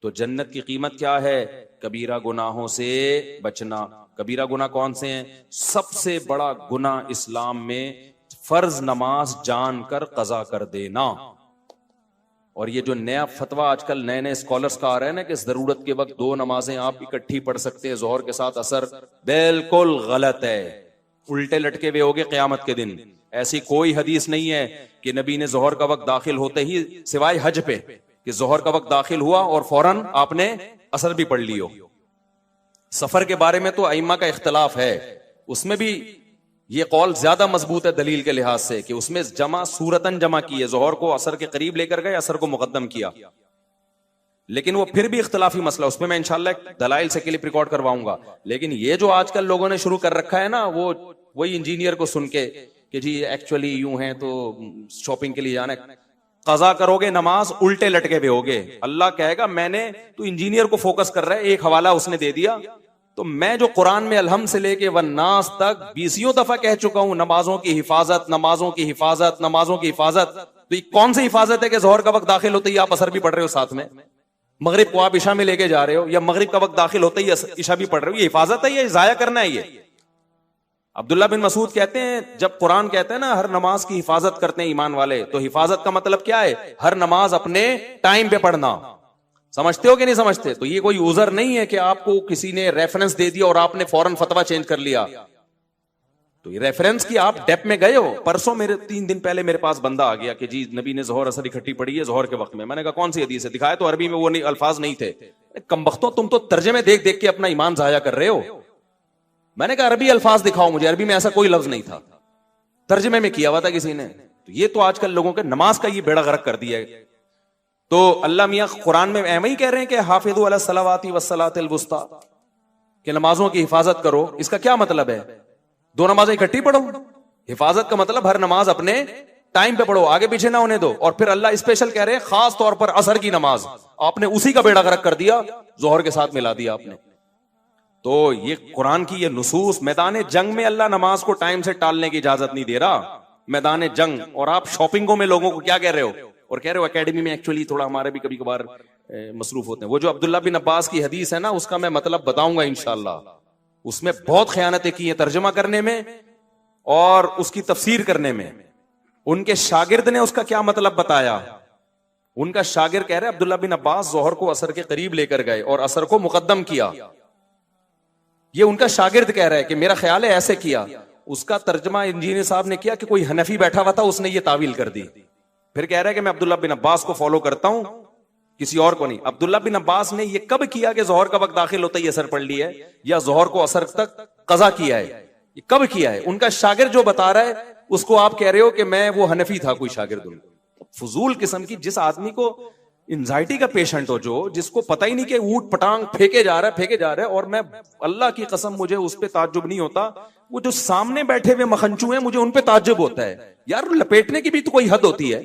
तो जन्नत की कीमत क्या है? कबीरा गुनाहों से बचना। कबीरा गुनाह कौन से हैं? सबसे बड़ा गुनाह इस्लाम में फर्ज नमाज जानकर कजा कर देना। और ये जो नया फतवा आजकल नए नए स्कॉलर्स का आ रहा है ना कि जरूरत के वक्त दो नमाजें आप इकट्ठी पढ़ सकते हैं, जोहर के साथ असर, बिल्कुल गलत है। उल्टे लटके हुए होगे क़यामत के दिन। ऐसी कोई हदीस नहीं है कि नबी ने जोहर का वक्त दाखिल होते ही, सिवाय हज पे, कि जोहर का वक्त दाखिल हुआ और फौरन आपने असर भी पढ़ लियो। सफर के बारे में तो अइम्मा का इख्तलाफ है, उसमें भी ये कौल ज्यादा मजबूत है दलील के लिहाज से कि उसमें जमा सूरतन जमा की है, जोहर को असर के करीब लेकर गए, असर को मुकद्दम किया। लेकिन वो फिर भी इख्तलाफी मसला, उसमें मैं इंशाल्लाह दलाइल से क्लिप रिकॉर्ड करवाऊंगा। लेकिन ये जो आजकल लोगों ने शुरू कर रखा है ना, वो वही इंजीनियर को सुन के कि जी एक्चुअली यूं है तो शॉपिंग के लिए जाना है, कजा करोगे नमाज उल्टे लटके हुए होगे। अल्लाह कहेगा मैंने, तो इंजीनियर को फोकस कर रहा है, एक हवाला उसने दे दिया, तो मैं जो कुरान में अलहम से लेके वन्नास तक 20 दफा कह चुका हूं, नमाजों की हिफाजत, नमाजों की हिफाजत, नमाजों की हिफाजत। तो ये कौन सी हिफाजत है कि जोहर का वक्त दाखिल होते ही आप असर भी पढ़ रहे हो साथ में, मगरिब को आप इशा में लेके जा रहे हो, या मगरिब का वक्त दाखिल होते ही इशा भी पढ़ रहे हो? ये हिफाजत है, ये जाया करना है। ये अब्दुल्ला बिन मसूद कहते हैं, जब कुरान कहते हैं ना हर नमाज की हिफाजत करते हैं ईमान वाले, तो हिफाजत का मतलब क्या है? हर नमाज अपने टाइम पे पढ़ना। समझते हो कि नहीं समझते? तो ये कोई उजर नहीं है कि आपको किसी ने रेफरेंस दे दिया और आपने फौरन फतवा चेंज कर लिया। तो ये रेफरेंस की आप डेप में गए हो। परसों मेरे 3 दिन पहले मेरे पास बंदा आ गया कि जी नबी ने जोहर असर इकट्ठी पढ़ी है जोहर के वक्त में। मैंने कहा कौन सी हदीस है? दिखाया तो अरबी में वो नहीं, अल्फाज नहीं थे। कमबख्तो, तुम तो तर्जमे देख देख के अपना ईमान जाया कर रहे हो। मैंने कहा अरबी अल्फाज दिखाओ मुझे, अरबी में ऐसा कोई लफ्ज नहीं था, तर्जमे में किया हुआ था किसी ने। तो ये तो आजकल लोगों के नमाज का ये बेड़ा गर्क कर दिया है। तो अल्लाह मियां कुरान में एम ही कह रहे हैं कि हाफिज़ू अला सलावाति वस्सलातिल वुस्ता, कि नमाजों की हिफाजत करो। इसका क्या मतलब है? 2 नमाजें इकट्ठी पढ़ो? हिफाजत का मतलब हर नमाज अपने टाइम पे पढ़ो, आगे पीछे ना होने दो। और फिर अल्लाह स्पेशल कह रहे हैं खास तौर पर असर की नमाज, आपने उसी का बेड़ा गर्क कर दिया, जोहर के साथ मिला दिया आपने। तो ये कुरान की ये नुसूस, मैदान जंग में अल्लाह नमाज को टाइम से टालने की इजाजत नहीं दे रहा, मैदान जंग। और आप शॉपिंगों में लोगों को क्या कह रहे हो? और कह रहे हो एकेडमी में एक्चुअली थोड़ा हमारे भी कभी कभार मसरूफ होते हैं। वो जो अब्दुल्ला बिन अब्बास की हदीस है ना, उसका मैं मतलब बताऊंगा इंशाअल्लाह। उसमें बहुत खयानतें की हैं तर्जमा करने में और उसकी तफसीर करने में। उनके शागिर्द ने उसका क्या मतलब बताया। उनका शागिर्द कह रहे अब्दुल्ला बिन अब्बास जोहर को असर के करीब लेकर गए और असर को मुकद्दम किया। ये उनका शागिर्द कह रहा है कि मेरा ख्याल है ऐसे किया। उसका तर्जमा इंजीनियर साहब ने किया कि कोई हनफी बैठा हुआ था, उसने ये तावील कर दी। फिर कह रहा है कि मैं अब्दुल्ला बिन अब्बास को फॉलो करता हूं, किसी और को नहीं। अब्दुल्ला बिन अब्बास ने ये कब किया कि जोहर का वक्त दाखिल होता ही असर पढ़ लिया है, या जोहर को असर तक कजा किया है? ये कब किया है? उनका शागिर्द जो बता रहा है उसको आप कह रहे हो कि मैं वो हनफी था कोई शागिर्द। उनको फजूल किस्म की, जिस आदमी को एंजाइटी का पेशेंट हो, जो जिसको पता ही नहीं कि ऊट पटांग फेंके जा रहा है। और मैं अल्लाह की कसम मुझे उस पर ताज्जुब नहीं होता, वो जो सामने बैठे हुए मखंचू हैं मुझे उन पे ताज्जुब होता है। यार लपेटने की भी तो कोई हद होती है।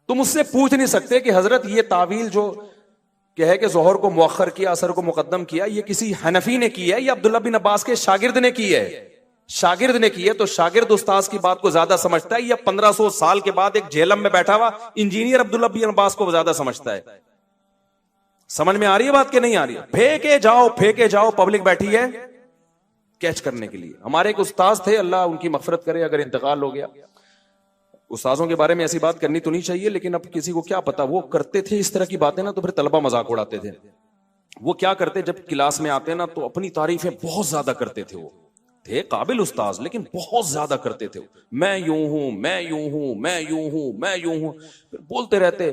तुम उससे पूछ नहीं सकते कि हजरत ये तावील जो कहे कि जोहर को मुअख्खर किया असर को मुकद्दम किया, ये किसी हनफी ने की है या अब्दुल्ला बिन अब्बास के शागिर्द ने की है? शागिर्द ने की है। तो शागिर्द उस्ताद की बात को ज्यादा समझता है या 1500 साल के बाद एक झेलम में बैठा हुआ इंजीनियर अब्दुल्ला बिन अब्बास को ज्यादा समझता है? समझ में आ रही है बात कि नहीं आ रही है? फेंके जाओ, पब्लिक बैठी है कैच करने के लिए। हमारे एक उस्ताद थे, अल्लाह उनकी मगफरत करे अगर इंतकाल हो गया। उस्ताजों के बारे में ऐसी बात करनी तो नहीं चाहिए, लेकिन अब किसी को क्या पता, वो करते थे इस तरह की बातें ना, तो फिर तलबा मजाक उड़ाते थे। वो क्या करते, जब क्लास में आते ना तो अपनी तारीफें बहुत ज्यादा करते थे। वो थे काबिल उस्ताज, लेकिन बहुत ज्यादा करते थे। मैं यूं हूं, मैं यूं हूं, मैं यूं हूं, मैं यूं हूं, फिर बोलते रहते।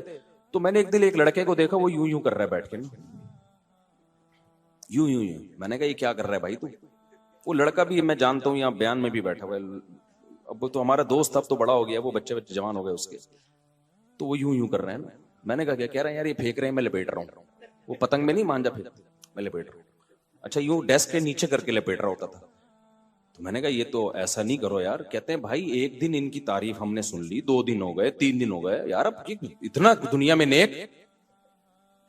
तो मैंने एक दिन एक लड़के को देखा, वो यूं यूं कर रहा है बैठ के, यूं यूं यूं। मैंने कहा ये क्या कर रहा है भाई तू? वो लड़का भी मैं जानता हूं, यहाँ बयान में भी बैठा हुआ है। अब वो तो हमारा दोस्त, अब तो बड़ा हो गया, वो बच्चे जवान हो गए उसके। तो वो यूं यूं कर रहे हैं। मैंने कहा क्या कह रहे हैं यार? ये फेंक रहे हैं, मैं लपेट रहा हूँ। वो पतंग में नहीं मांझा फेंक, मैं लपेट रहा हूँ। अच्छा, यूं डेस्क के नीचे करके लपेट रहा होता था। तो मैंने कहा ये तो ऐसा नहीं करो यार। कहते हैं भाई एक दिन इनकी तारीफ हमने सुन ली, 2 दिन हो गए, 3 दिन हो गए यार, अब इतना दुनिया में नेक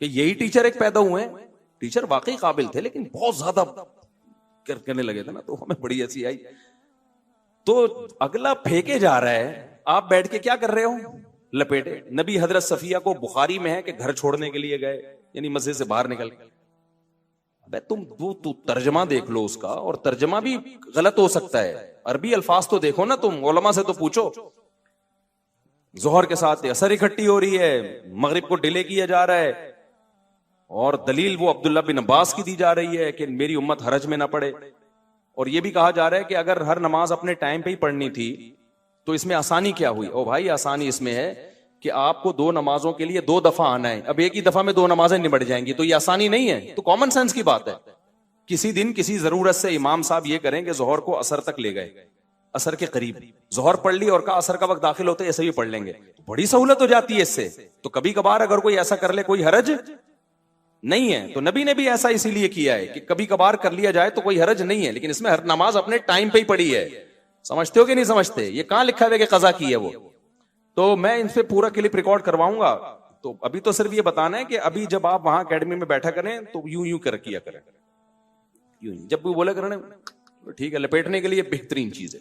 कि यही टीचर एक पैदा हुए हैं। टीचर वाकई काबिल थे, लेकिन बहुत ज्यादा करने लगे थे ना, तो हमें बड़ी हंसी आई। तो अगला फेंके जा रहा है, आप बैठ के क्या कर रहे हो? लपेटे। नबी हजरत सफिया को बुखारी में है कि घर छोड़ने के लिए गए, यानी मस्जिद से बाहर निकल के। अबे तू तर्जमा देख लो उसका, और तर्जमा भी गलत हो सकता है। अरबी अल्फाज तो देखो ना, तुम उलमा से तो पूछो। जोहर के साथ असर इकट्ठी हो रही है, मगरिब को डिले किया जा रहा है, और दलील वो अब्दुल्ला बिन अब्बास की दी जा रही है कि मेरी उम्मत हरज में ना पड़े। और ये भी कहा जा रहा है कि अगर हर नमाज अपने टाइम पे ही पढ़नी थी तो इसमें आसानी क्या हुई? ओ भाई, आसानी इसमें है कि आपको 2 नमाजों के लिए 2 दफा आना है। अब एक ही दफा में 2 नमाजें निबट जाएंगी, तो ये आसानी नहीं है। तो कॉमन सेंस की बात है। किसी दिन किसी जरूरत से इमाम साहब ये करें कि जोहर को असर तक ले गए, असर के करीब जोहर पढ़ ली, और का असर का वक्त दाखिल होते ऐसे भी पढ़ लेंगे, तो बड़ी सहूलत हो जाती है इससे। तो कभी कभार अगर कोई ऐसा कर ले, कोई हरज नहीं है। तो नबी ने भी ऐसा इसीलिए किया है कि कभी कभार कर लिया जाए तो कोई हरज नहीं है, लेकिन इसमें हर नमाज अपने टाइम पे ही पड़ी है। समझते हो कि नहीं समझते? ये कहां लिखा हुआ कि कजा की है वो? तो मैं इनसे पूरा क्लिप रिकॉर्ड करवाऊंगा। तो अभी तो सिर्फ ये बताना है कि अभी जब आप वहां अकेडमी में बैठा करें तो यूं यूं कर किया करें, यूं जब भी बोले करें ठीक है, लपेटने के लिए बेहतरीन चीज है,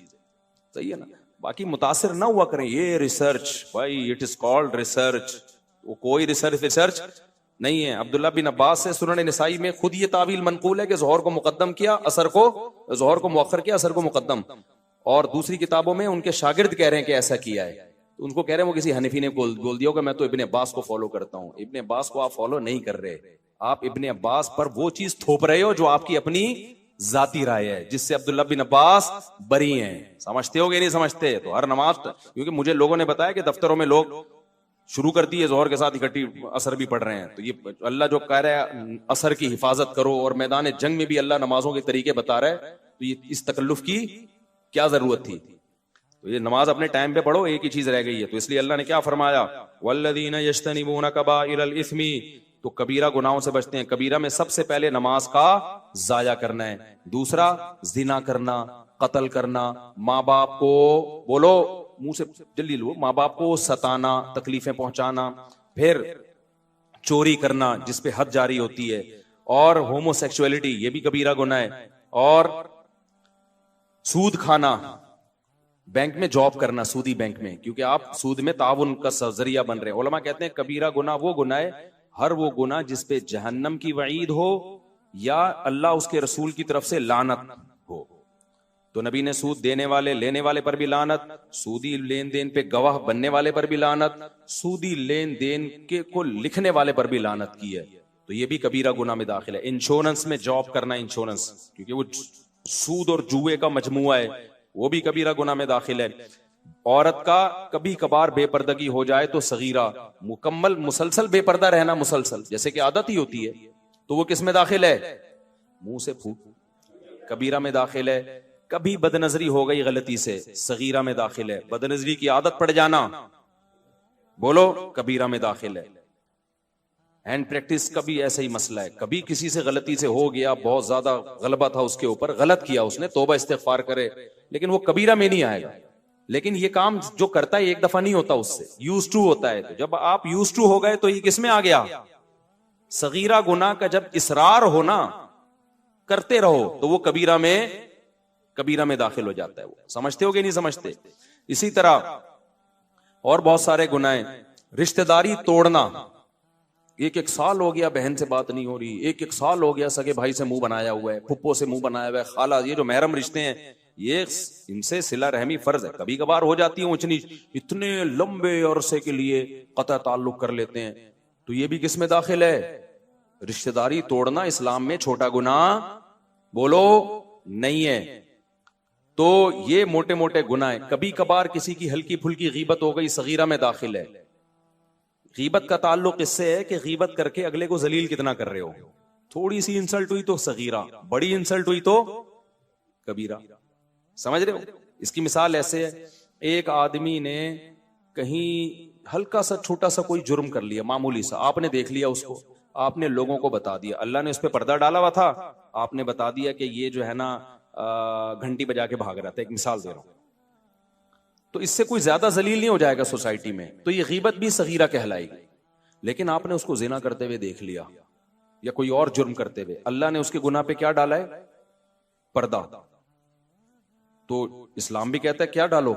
सही है ना। बाकी मुतासिर ना हुआ करें। ये रिसर्च भाई, इट इज कॉल्ड रिसर्च, वो कोई रिसर्च नहीं है। अब्दुल्ला बिन अब्बास से सुनन निसाई में खुद ये तावील मनकूल है कि जोहर को मुकद्दम किया, असर को, जोहर को मुअख्खर किया, असर को मुकद्दम। और दूसरी किताबों में उनके शागिर्द कह रहे हैं कि ऐसा किया है। तो उनको कह रहे हैं वो किसी हनीफी ने बोल दिया होगा मैं तो इब्ने अब्बास को फॉलो करता हूं। इब्ने अब्बास को आप फॉलो नहीं कर रहे, आप इब्ने अब्बास पर वो चीज थोप रहे हो जो आपकी अपनी जाती राय है, जिससे अब्दुल्ला बिन अब्बास बरी हैं। समझते हो कि नहीं समझते? तो हर नमाज, क्योंकि मुझे लोगों ने बताया कि दफ्तरों में लोग शुरू कर दिए जोहर के साथ इकट्ठी असर भी पढ़ रहे हैं। तो ये अल्लाह जो कह रहा है असर की हिफाजत करो, और मैदान जंग में भी अल्लाह नमाजों के तरीके बता रहा है, तो ये इस तकल्लुफ की क्या जरूरत थी? तो ये नमाज अपने टाइम पे पढ़ो, एक ही चीज रह गई है। तो इसलिए अल्लाह ने क्या फरमाया, वल्लदीना यज्तनिबूना कबाइरल इस्मी, तो कबीरा गुनाहों से बचते हैं। कबीरा में सबसे पहले नमाज का जाया करना है, दूसरा जिना करना, कत्ल करना, माँ बाप को, बोलो मुंह से जल्दी लो, माँ बाप को सताना, तकलीफें पहुंचाना, फिर चोरी करना जिसपे हद जारी होती है, और होमोसेक्सुअलिटी ये भी कबीरा गुनाह है, और सूद खाना, बैंक में जॉब करना, सूदी बैंक में, क्योंकि आप सूद में ताउन का जरिया बन रहे हैं। उलमा कहते हैं कबीरा गुनाह वो गुनाह है, हर वो गुनाह जिसपे जहन्नम की वईद हो या अल्लाह उसके रसूल की तरफ से लानत हो। तो नबी ने सूद देने वाले लेने वाले पर भी लानत, सूदी लेन देन पे गवाह बनने वाले पर भी लानत, सूदी लेन देन के को लिखने वाले पर भी लानत की है। तो ये भी कबीरा गुनाह में दाखिल है। इंश्योरेंस में जॉब करना, इंश्योरेंस, क्योंकि वो सूद और जुए का मजमुआ है, वो भी कबीरा गुनाह में दाखिल है। औरत का कभी कभार बेपर्दगी हो जाए तो सगीरा, मुकम्मल मुसलसल बेपर्दा रहना, मुसलसल जैसे कि आदत ही होती है, तो वो किस में दाखिल है? मुंह से फूक, कबीरा में दाखिल है। कभी बदनजरी हो गई गलती से, सगीरा में दाखिल है। बदनजरी की आदत पड़ जाना, बोलो कबीरा में दाखिल है। हैंड प्रैक्टिस का भी ऐसा ही मसला है। कभी किसी से गलती से हो गया, बहुत ज्यादा गलबा था उसके ऊपर, गलत किया उसने, तौबा इस्तिगफार करे, लेकिन वो कबीरा में नहीं आएगा। लेकिन ये काम जो करता है एक दफा नहीं होता, उससे यूज टू होता है। तो जब आप यूज टू हो गए तो ये किसमें आ गया? सगीरा गुनाह का जब इसरार हो ना, करते रहो, तो वो कबीरा में दाखिल हो जाता है। वो समझते हो कि नहीं समझते? इसी तरह और बहुत सारे गुनाह, रिश्तेदारी तोड़ना, एक साल हो गया बहन से बात नहीं हो रही, एक साल हो गया सगे भाई से मुंह बनाया हुआ है, फुप्पो से मुंह बनाया हुआ है, खाला, ये जो महरम रिश्ते हैं, ये इनसे सिला रहमी फर्ज है। कभी कभार हो जाती है ऊंच नीच, इतने लंबे अरसे के लिए कतई ताल्लुक कर लेते हैं, तो ये भी किस में दाखिल है? रिश्तेदारी तोड़ना इस्लाम में छोटा गुनाह, बोलो नहीं है। तो ये मोटे मोटे गुनाह। कभी कभार किसी की हल्की फुल्की गीबत हो गई, सगीरा में दाखिल है। गीबत का ताल्लुक इससे है कि गीबत करके अगले को जलील कितना कर रहे हो। थोड़ी सी इंसल्ट हुई तो सगीरा, बड़ी इंसल्ट हुई तो कबीरा। समझ रहे हो? इसकी मिसाल ऐसे है, एक आदमी ने कहीं हल्का सा छोटा सा कोई जुर्म कर लिया, मामूली सा, आपने देख लिया उसको, आपने लोगों को बता दिया, अल्लाह ने उस पर पर्दा डाला हुआ था, आपने बता दिया कि ये जो है ना घंटी बजा के भाग रहा था, एक मिसाल दे रहा हूं। तो इससे कोई ज्यादा जलील नहीं हो जाएगा सोसाइटी में, तो ये गीबत भी सगीरा कहलाएगी। लेकिन आपने उसको जिना करते हुए देख लिया या कोई और जुर्म करते हुए, अल्लाह ने उसके गुनाह पे क्या डाला है? पर्दा। तो इस्लाम भी कहता है क्या डालो,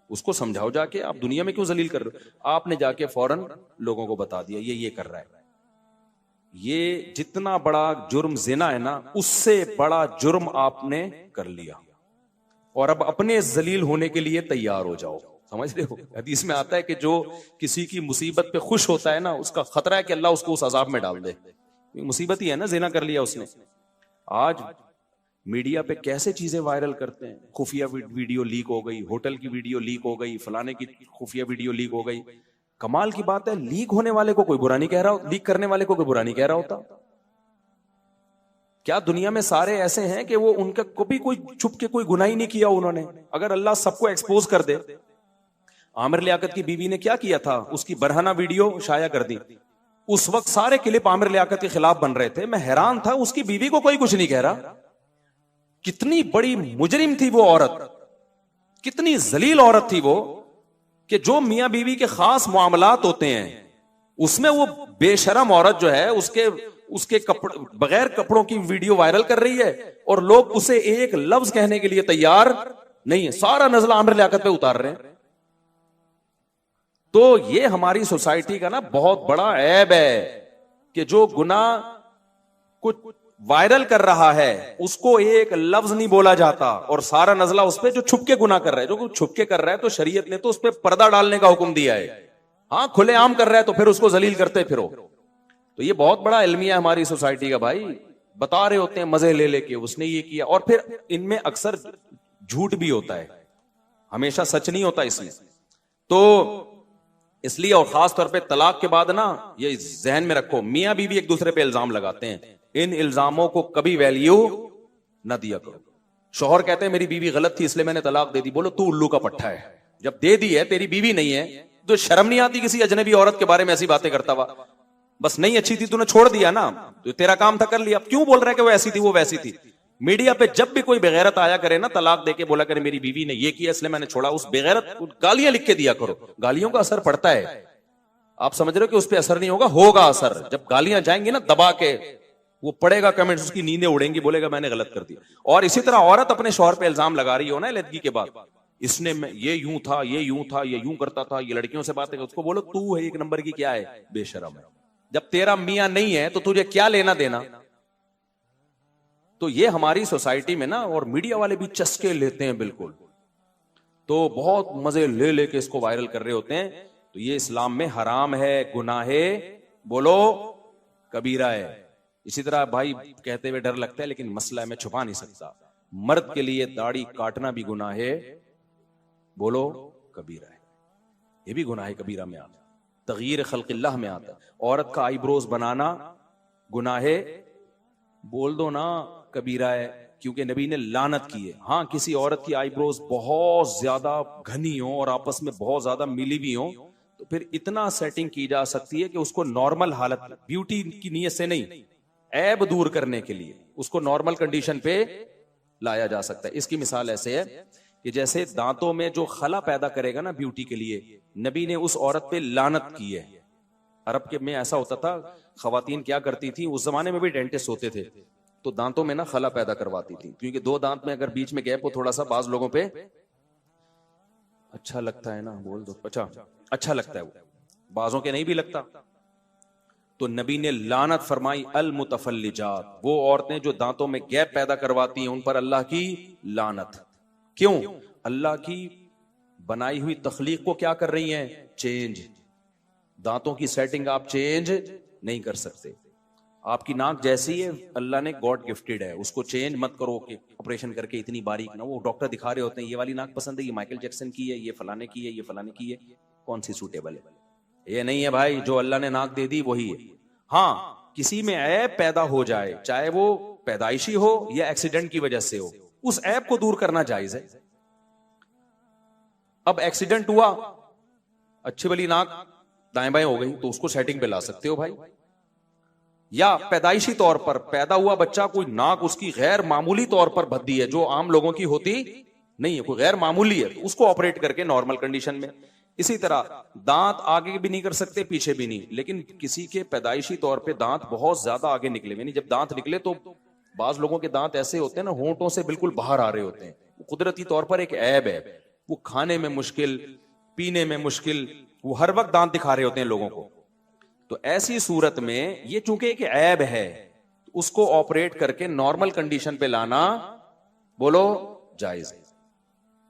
उसको समझाओ जाके, आप दुनिया में क्यों जलील कर रहे हो? आपने जाके फौरन लोगों को बता दिया ये कर रहा है, ये जितना बड़ा जुर्म जिना है ना, उससे बड़ा जुर्म आपने कर लिया, और अब अपने जलील होने के लिए तैयार हो जाओ। समझ रहे हो? हदीस में आता है कि जो किसी की मुसीबत पे खुश होता है ना, उसका खतरा है कि अल्लाह उसको उस अजाब में डाल दे। मुसीबत ही है ना, जिना कर लिया उसने। आज मीडिया पे कैसे चीजें वायरल करते हैं, खुफिया वीडियो लीक हो गई, होटल की वीडियो लीक हो गई, फलाने की खुफिया वीडियो लीक हो गई। कमाल की बात है, लीक होने वाले को कोई बुरा नहीं कह रहा, लीक करने वाले को कोई बुरा नहीं कह रहा होता। क्या दुनिया में सारे ऐसे हैं कि वो उनका कभी कोई छुप के कोई गुनाह ही नहीं किया उन्होंने? अगर अल्लाह सबको एक्सपोज कर दे। आमिर लियाकत की बीवी ने क्या किया था, उसकी बरहना वीडियो शाया कर दी। उस वक्त सारे क्लिप आमिर लियाकत के खिलाफ बन रहे थे। मैं हैरान था, उसकी बीवी को कोई कुछ नहीं कह रहा। कितनी बड़ी मुजरिम थी वो औरत, कितनी जलील औरत थी वो, कि जो मियां बीवी के खास मामलात होते हैं उसमें वो बेशरम औरत जो है उसके बगैर कपड़ों की वीडियो वायरल कर रही है, और लोग उसे एक लफ्ज कहने के लिए तैयार नहीं है। सारा नजला आमिर लियाकत पे उतार रहे हैं। तो ये हमारी सोसाइटी का ना बहुत बड़ा ऐब है कि जो गुनाह कुछ वायरल कर रहा है उसको एक लफ्ज नहीं बोला जाता, और सारा नजला उस पर जो छुपके गुनाह कर रहा है। जो छुपके कर रहा है तो शरीयत ने तो उस पर पर्दा डालने का हुक्म दिया है। हाँ, खुलेआम कर रहा है तो फिर उसको जलील करते फिरो। तो ये बहुत बड़ा इल्मिया हमारी सोसाइटी का भाई। बता रहे होते हैं मजे ले लेके उसने ये किया, और फिर इनमें अक्सर झूठ भी होता है, हमेशा सच नहीं होता इसमें। तो इसलिए, और खास तौर पे तलाक के बाद ना, ये जहन में रखो, मियां बीवी एक दूसरे पे इल्जाम लगाते हैं, इन इल्जामों को कभी वैल्यू ना दिया करो। शौहर कहते हैं मेरी बीवी गलत थी इसलिए मैंने तलाक दे दी। बोलो तू उल्लू का पट्टा है। जब दे दी है, तेरी बीवी नहीं है, तो शर्म नहीं आती किसी अजनबी औरत के बारे में ऐसी बातें करता हुआ? बस नहीं अच्छी थी, तूने छोड़ दिया ना, तो तेरा काम था, कर लिया। क्यों बोल रहा है कि वो ऐसी थी, वो वैसी थी? मीडिया पे जब भी कोई बेगैरत आया करे ना, तलाक देके बोला करे मेरी बीवी ने ये किया इसलिए मैंने छोड़ा, उस बेगैरत गालियां लिख के दिया करो। गालियों का असर पड़ता है। आप समझ रहे हो कि उस पर असर नहीं होगा? होगा असर। जब गालियां जाएंगी ना दबा के, वो पढ़ेगा कमेंट्स, उसकी नींदें उड़ेंगी, बोलेगा मैंने गलत कर दिया। और इसी तरह औरत अपने शौहर पे इल्जाम लगा रही हो ना लड़की के बाद, इसने ये यूं था, ये यूं था, ये यूं करता था, ये लड़कियों से बातें, उसको बोलो तू है एक नंबर की क्या है, बेशरम है। जब तेरा मियां नहीं है तो तुझे क्या लेना देना? तो ये हमारी सोसाइटी में ना, और मीडिया वाले भी चस्के लेते हैं बिल्कुल, तो बहुत मजे ले लेके इसको वायरल कर रहे होते हैं। तो ये इस्लाम में हराम है, गुनाहे बोलो कबीरा है। इसी तरह भाई कहते हुए डर लगता है, लेकिन मसला है मैं छुपा नहीं सकता, मर्द के लिए दाढ़ी काटना भी गुनाह है, बोलो कबीरा है। ये भी गुनाह कबीरा में आता, तगयीर खल्क़िल्लाह में आता। औरत का आईब्रोज बनाना गुनाह है, बोल दो ना कबीरा है, क्योंकि नबी ने लानत की है। हाँ, किसी औरत की आईब्रोज बहुत ज्यादा घनी हो और आपस में बहुत ज्यादा मिली भी हो, तो फिर इतना सेटिंग की जा सकती है कि उसको नॉर्मल हालत, ब्यूटी की नीयत से नहीं, ऐब दूर करने के लिए उसको नॉर्मल कंडीशन पे लाया जा सकता है। इसकी मिसाल ऐसे है कि जैसे दांतों में जो खला पैदा करेगा ना ब्यूटी के लिए, नबी ने उस औरत पे लानत की है। अरब के में ऐसा होता था, खवातीन क्या करती थी, उस जमाने में भी डेंटिस्ट होते थे, तो दांतों में ना खला पैदा करवाती थी, क्योंकि दो दांत में अगर बीच में गैप हो थोड़ा सा, बाज लोगों पे अच्छा लगता है ना, बोल दो अच्छा लगता है, वो बाजों के नहीं भी लगता। तो नबी ने लानत फरमाई, अल मुतफल्लिजात, वो औरतें जो दांतों में गैप पैदा करवाती हैं, उन पर अल्लाह की लानत। क्यों? अल्लाह की बनाई हुई तख्लीक को क्या कर रही हैं? चेंज। दांतों की सेटिंग आप चेंज नहीं कर सकते। आपकी नाक जैसी है, अल्लाह ने गॉड गिफ्टेड है, उसको चेंज मत करो कि ऑपरेशन करके इतनी बारीक ना। वो डॉक्टर दिखा रहे होते हैं ये वाली नाक पसंद है, ये माइकल जैक्सन की है, ये फलाने की है, ये फलाने की है, कौन सी सूटेबल है? ये नहीं है भाई, जो अल्लाह ने नाक दे दी वही है। हाँ, किसी में ऐब पैदा हो जाए, चाहे वो पैदाइशी हो या एक्सीडेंट की वजह से हो, उस ऐब को दूर करना जायज है। अब एक्सीडेंट हुआ, अच्छी वाली नाक दाएं बाएं हो गई, तो उसको सेटिंग पे ला सकते हो भाई। या पैदाइशी तौर पर पैदा हुआ बच्चा, कोई नाक उसकी गैर मामूली तौर पर भद्दी है, जो आम लोगों की होती नहीं है, कोई गैर मामूली है, तो उसको ऑपरेट करके नॉर्मल कंडीशन में। इसी तरह दांत आगे भी नहीं कर सकते, पीछे भी नहीं, लेकिन किसी के पैदाइशी तौर पे दांत बहुत ज्यादा आगे निकले, यानी जब दांत निकले तो बाज लोगों के दांत ऐसे होते हैं ना, होंठों से बिल्कुल बाहर आ रहे होते हैं, वो कुदरती तौर पर एक ऐब है। वो खाने में मुश्किल, पीने में मुश्किल, वो हर वक्त दांत दिखा रहे होते हैं लोगों को। तो ऐसी सूरत में ये चूंकि एक ऐब है, उसको ऑपरेट करके नॉर्मल कंडीशन पे लाना, बोलो, जायज है।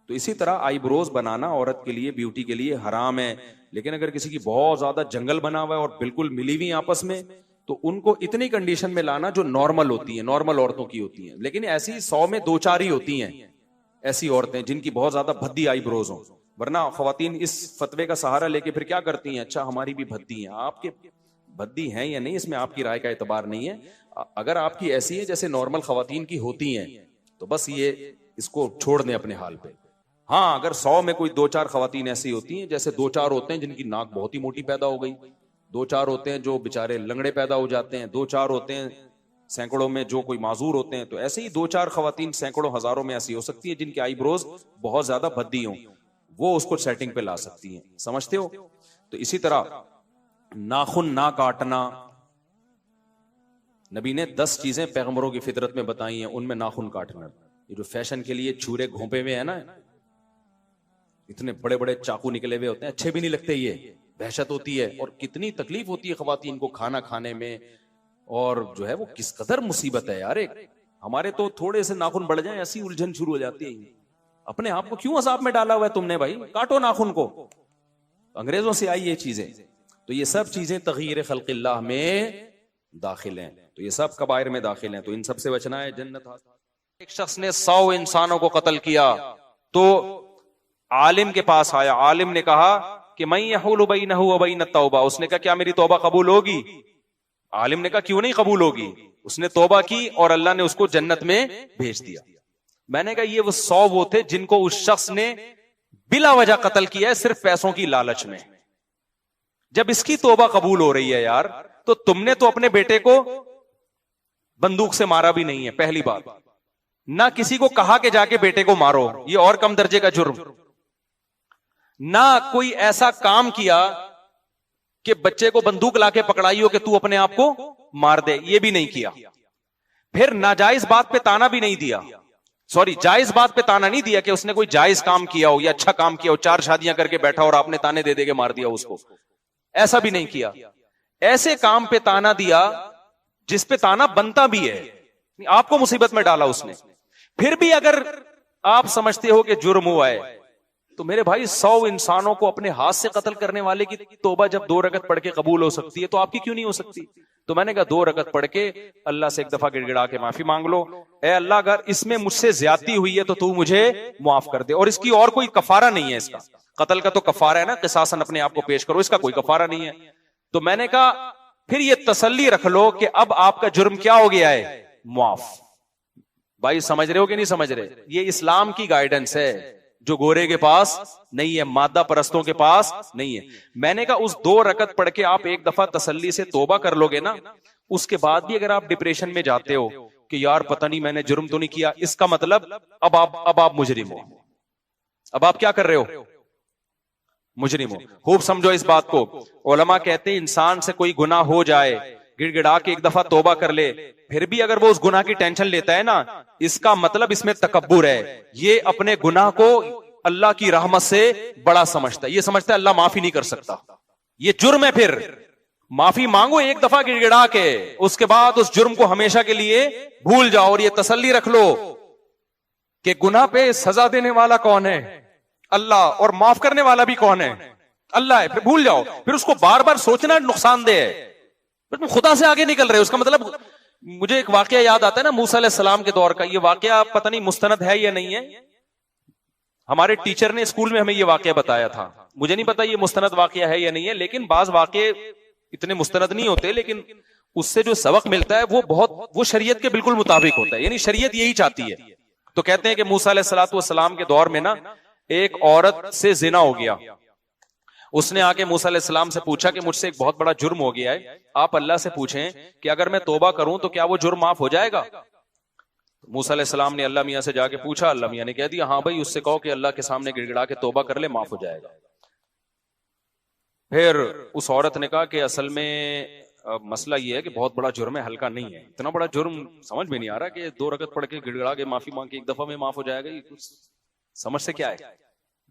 तो इसी तरह आईब्रोज बनाना औरत के लिए, ब्यूटी के लिए हराम है। लेकिन अगर किसी की बहुत ज्यादा जंगल बना हुआ है और बिल्कुल मिली हुई आपस में, तो उनको इतनी कंडीशन में लाना जो नॉर्मल होती है, नॉर्मल औरतों की होती हैं। लेकिन ऐसी 100 में 2-4 ही होती हैं ऐसी औरतें जिनकी बहुत ज्यादा भद्दी आईब्रोज हो। वरना खवातीन इस फतवे का सहारा लेके फिर क्या करती हैं, अच्छा हमारी भी भद्दी है। आपके भद्दी हैं या नहीं, इसमें आपकी राय का एतबार नहीं है। अगर आपकी ऐसी है जैसे नॉर्मल खवातीन की होती हैं, तो बस ये इसको छोड़ दें अपने हाल पे। हाँ, अगर 100 में कोई 2-4 खवातीन ऐसी होती हैं, जैसे 2-4 होते हैं जिनकी नाक बहुत ही मोटी पैदा हो गई, 2-4 होते हैं जो बेचारे लंगड़े पैदा हो जाते हैं, 2-4 होते हैं सैकड़ों में जो कोई माजूर होते हैं, तो ऐसे ही 2-4 खवातीन सैकड़ों हजारों में ऐसी हो सकती है जिनकी आईब्रोज बहुत ज्यादा भद्दी हो, वो उसको सेटिंग पे ला सकती हैं। समझते हो? तो इसी तरह नाखून ना काटना, नबी ने 10 चीजें पैगंबरों की फितरत में बताई हैं, उनमें नाखून काटना। ये जो फैशन के लिए छुरे घोंपे हुए है ना, इतने बड़े बड़े चाकू निकले हुए होते हैं, अच्छे भी नहीं लगते, ये दहशत होती है। और कितनी तकलीफ होती है खवातीन को खाना खाने में, और जो है वो किस कदर मुसीबत है यार। हमारे तो थोड़े से नाखून बढ़ जाए ऐसी उलझन शुरू हो जाती है। अपने आप को क्यों अजाब में डाला हुआ है तुमने भाई, काटो नाखून को। अंग्रेजों से आई ये चीजें। तो ये सब चीजें तगयीर खल्क़िल्लाह में दाखिल हैं, तो ये सब कबायर में दाखिल हैं, तो इन सब से बचना है, जन्नत हासिल। एक शख्स ने 100 इंसानों को कत्ल किया, तो आलिम के पास आया। आलिम ने कहा कि मैं यहूलु बैनहु व बैन तौबा। उसने कहा क्या मेरी तौबा कबूल होगी? आलिम ने कहा क्यों नहीं कबूल होगी। उसने तौबा की और अल्लाह ने उसको जन्नत में भेज दिया। मैंने कहा ये वो 100 वो थे जिनको उस शख्स ने बिला वजह कत्ल किया है, सिर्फ पैसों की लालच में। जब इसकी तौबा कबूल हो रही है यार, तो तुमने तो अपने बेटे को बंदूक से मारा भी नहीं है, पहली बात। ना किसी को कहा कि जाके बेटे को मारो, ये और कम दर्जे का जुर्म। ना कोई ऐसा काम किया कि बच्चे को बंदूक लाके पकड़ाई हो कि तू अपने आप को मार दे, ये भी नहीं किया। फिर नाजायज बात पे ताना भी नहीं दिया, सॉरी जायज बात पे ताना नहीं दिया कि उसने कोई जायज काम किया हो या अच्छा काम किया हो, 4 शादियां करके बैठा और आपने ताने दे दे के मार दिया उसको, ऐसा भी नहीं किया। ऐसे काम पे ताना दिया जिस पे ताना बनता भी है, आपको मुसीबत में डाला उसने। फिर भी अगर आप समझते हो कि जुर्म हुआ है, तो मेरे भाई 100 इंसानों को अपने हाथ से कत्ल करने वाले की तौबा जब 2 रकत पढ़ के कबूल हो सकती है, तो आपकी क्यों नहीं हो सकती? तो मैंने कहा 2 रकत पढ़ के अल्लाह से एक दफा गिड़गिड़ा के माफी मांग लो, ए अल्लाह अगर इसमें मुझसे ज्यादती हुई है तो तू मुझे माफ कर दे। और इसकी और कोई कफारा नहीं है, इसका कत्ल का तो कफारा है ना, किसासन अपने आप को पेश करो, इसका कोई कफारा नहीं है। तो मैंने कहा फिर ये तसल्ली रख लो कि अब आपका जुर्म क्या हो गया है, माफ। भाई समझ रहे हो कि नहीं समझ रहे? ये इस्लाम की गाइडेंस है जो गोरे के पास नहीं है, मादा परस्तों के पास नहीं है। मैंने कहा उस 2 रकत पढ़ के आप एक दफा तसल्ली से तौबा कर लोगे ना, उसके बाद भी अगर आप डिप्रेशन में जाते हो कि यार पता नहीं मैंने जुर्म तो नहीं किया, इसका मतलब अब आप मुजरिम हो। अब आप क्या कर रहे हो? मुजरिम हो। खूब समझो इस बात को। उलमा कहते हैं इंसान से कोई गुनाह हो जाए, गिड़गिड़ा के एक दफा तौबा कर ले, फिर भी अगर वो उस गुनाह की टेंशन लेता है ना, इसका मतलब इसमें तकब्बुर है। ये अपने गुनाह को अल्लाह की रहमत से बड़ा समझता है, ये समझता है अल्लाह माफी नहीं कर सकता, ये जुर्म है। फिर माफी मांगो एक दफा गिड़गिड़ा के, उसके बाद उस जुर्म को हमेशा के लिए भूल जाओ और ये तसल्ली रख लो कि गुनाह पे सजा देने वाला कौन है? अल्लाह। और माफ करने वाला भी कौन है? अल्लाह है। फिर भूल जाओ, फिर उसको बार बार सोचना नुकसानदेह है, फिर तुम खुदा से आगे निकल रहे हो। उसका मतलब मुझे एक वाकया याद आता है ना मूसा अलैहिस्सलाम के दौर का। ये वाकया पता नहीं मुस्तनद है या नहीं है, हमारे टीचर ने स्कूल में हमें ये वाकया बताया था। मुझे नहीं पता ये मुस्तनद वाकया है या नहीं है, लेकिन बाज वाकये इतने मुस्तनद नहीं होते, लेकिन उससे जो सबक मिलता है वो शरीयत के बिल्कुल मुताबिक होता है, यानी शरीयत यही चाहती है। तो कहते हैं कि मूसा अलैहिस्सलाम के दौर में ना एक औरत से जिना हो गया। उसने आके मूसा अलैहिस्सलाम से पूछा कि मुझसे एक बहुत बड़ा जुर्म हो गया है, आप अल्लाह से पूछें कि अगर मैं तौबा करूं तो क्या वो जुर्म माफ हो जाएगा? मूसा अलैहिस्सलाम ने अल्लाह मियां से जाके पूछा, अल्लाह मियां ने कह दिया हाँ भाई, उससे कहो कि अल्लाह के सामने गिड़गिड़ा के तौबा कर ले, माफ हो जाएगा। फिर उस औरत ने कहा कि असल में मसला ये है कि बहुत बड़ा जुर्म है, हल्का नहीं है। इतना बड़ा जुर्म समझ में नहीं आ रहा कि 2 रकत पढ़ के गिड़गिड़ा के माफी मांग के एक दफा में माफ हो जाएगा, ये समझ से क्या है?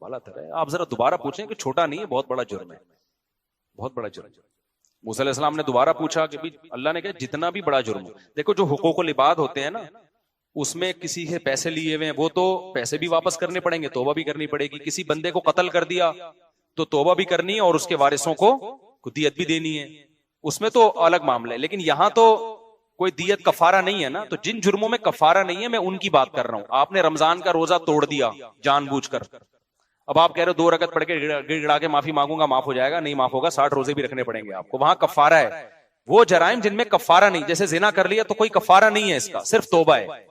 भला तरह आप जरा दोबारा पूछें कि छोटा नहीं है, बहुत बड़ा जुर्म है, बहुत बड़ा जुर्म। मूसा अलैहिस्सलाम ने दोबारा पूछा कि भी अल्लाह ने कहा जितना भी बड़ा जुर्म हो, देखो जो हुकूकुल इबाद होते हैं ना, उसमें किसी से पैसे लिए हुए हैं वो तो पैसे भी वापस करने पड़ेंगे, तौबा भी करनी पड़ेगी। किसी बंदे को कत्ल कर दिया तो तौबा भी करनी है और उसके वारिसों को दियत भी देनी है, उसमें तो अलग मामला है। लेकिन यहां तो कोई दियत कफारा नहीं है ना, तो जिन जुर्मों में कफारा नहीं है मैं उनकी बात कर रहा हूं। आपने रमजान का रोजा तोड़ दिया जानबूझकर, अब आप कह रहे हो 2 रकत पढ़ के गिड़गिड़ा के माफी मांगूंगा, माफ हो जाएगा, नहीं माफ होगा, 60 रोजे भी रखने पड़ेंगे आपको, वहां कफारा है। वो जराइम जिनमें कफारा नहीं, जैसे जिना कर लिया तो कोई कफारा नहीं है, इसका सिर्फ तौबा है।